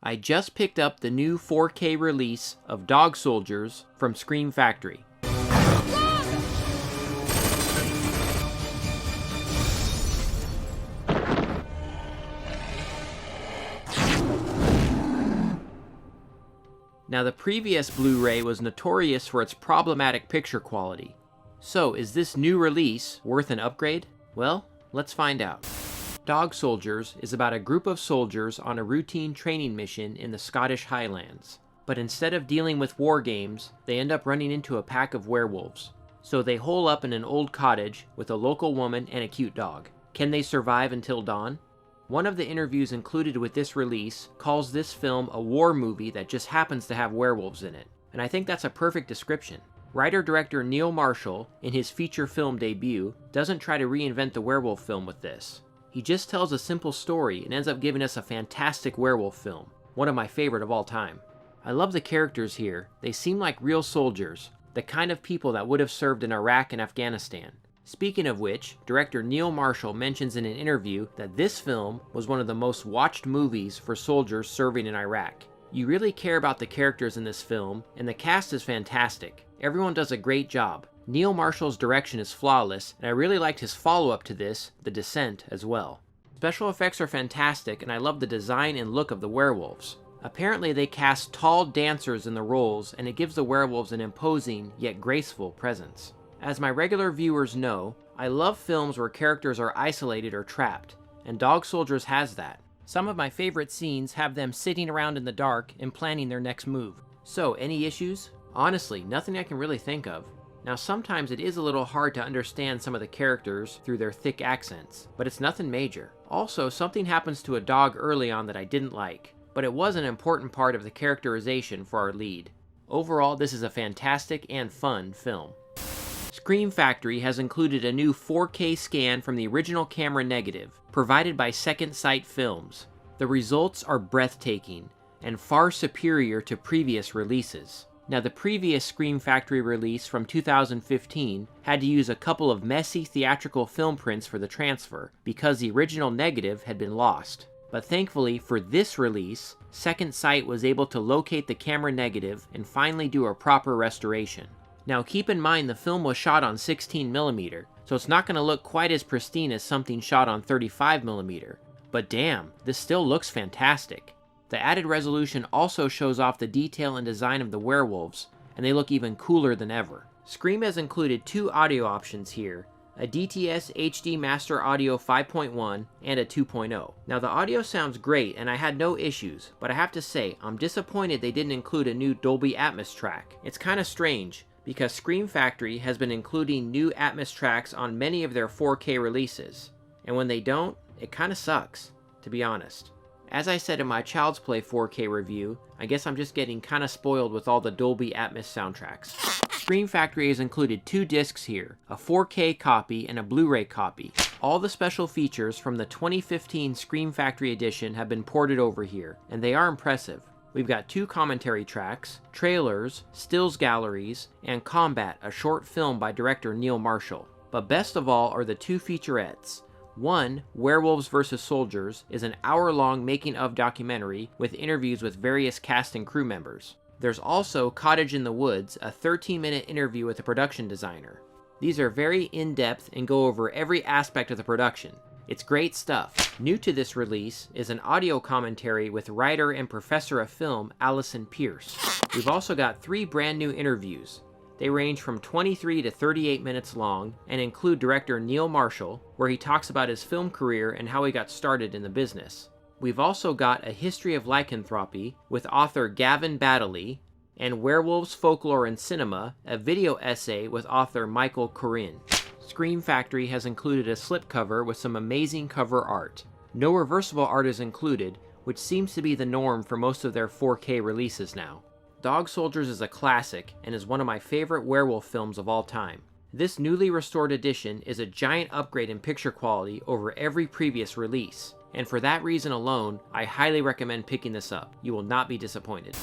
I just picked up the new 4K release of Dog Soldiers from Scream Factory. Now, the previous Blu-ray was notorious for its problematic picture quality. So, is this new release worth an upgrade? Well, let's find out. Dog Soldiers is about a group of soldiers on a routine training mission in the Scottish Highlands. But instead of dealing with war games, they end up running into a pack of werewolves. So they hole up in an old cottage with a local woman and a cute dog. Can they survive until dawn? One of the interviews included with this release calls this film a war movie that just happens to have werewolves in it. And I think that's a perfect description. Writer-director Neil Marshall, in his feature film debut, doesn't try to reinvent the werewolf film with this. He just tells a simple story and ends up giving us a fantastic werewolf film, one of my favorite of all time. I love the characters here. They seem like real soldiers, the kind of people that would have served in Iraq and Afghanistan. Speaking of which, director Neil Marshall mentions in an interview that this film was one of the most watched movies for soldiers serving in Iraq. You really care about the characters in this film, and the cast is fantastic. Everyone does a great job. Neil Marshall's direction is flawless, and I really liked his follow-up to this, The Descent, as well. Special effects are fantastic, and I love the design and look of the werewolves. Apparently they cast tall dancers in the roles, and it gives the werewolves an imposing, yet graceful presence. As my regular viewers know, I love films where characters are isolated or trapped, and Dog Soldiers has that. Some of my favorite scenes have them sitting around in the dark and planning their next move. So, any issues? Honestly, nothing I can really think of. Now, sometimes it is a little hard to understand some of the characters through their thick accents, but it's nothing major. Also, something happens to a dog early on that I didn't like, but it was an important part of the characterization for our lead. Overall, this is a fantastic and fun film. Scream Factory has included a new 4K scan from the original camera negative, provided by Second Sight Films. The results are breathtaking, and far superior to previous releases. Now, the previous Scream Factory release from 2015 had to use a couple of messy theatrical film prints for the transfer, because the original negative had been lost. But thankfully, for this release, Second Sight was able to locate the camera negative and finally do a proper restoration. Now keep in mind the film was shot on 16mm, so it's not going to look quite as pristine as something shot on 35mm. But damn, this still looks fantastic. The added resolution also shows off the detail and design of the werewolves, and they look even cooler than ever. Scream has included two audio options here, a DTS HD Master Audio 5.1 and a 2.0. Now the audio sounds great and I had no issues, but I have to say, I'm disappointed they didn't include a new Dolby Atmos track. It's kinda strange, because Scream Factory has been including new Atmos tracks on many of their 4K releases, and when they don't, it kinda sucks, to be honest. As I said in my Child's Play 4K review, I guess I'm just getting kinda spoiled with all the Dolby Atmos soundtracks. Scream Factory has included two discs here, a 4K copy and a Blu-ray copy. All the special features from the 2015 Scream Factory edition have been ported over here, and they are impressive. We've got two commentary tracks, trailers, stills galleries, and Combat, a short film by director Neil Marshall. But best of all are the two featurettes. One, Werewolves vs. Soldiers, is an hour-long making-of documentary with interviews with various cast and crew members. There's also Cottage in the Woods, a 13-minute interview with a production designer. These are very in-depth and go over every aspect of the production. It's great stuff. New to this release is an audio commentary with writer and professor of film Allison Pierce. We've also got 3 brand new interviews. They range from 23 to 38 minutes long and include director Neil Marshall, where he talks about his film career and how he got started in the business. We've also got A History of Lycanthropy with author Gavin Baddeley, and Werewolves, Folklore, and Cinema, a video essay with author Michael Corinne. Scream Factory has included a slipcover with some amazing cover art. No reversible art is included, which seems to be the norm for most of their 4K releases now. Dog Soldiers is a classic and is one of my favorite werewolf films of all time. This newly restored edition is a giant upgrade in picture quality over every previous release, and for that reason alone, I highly recommend picking this up. You will not be disappointed.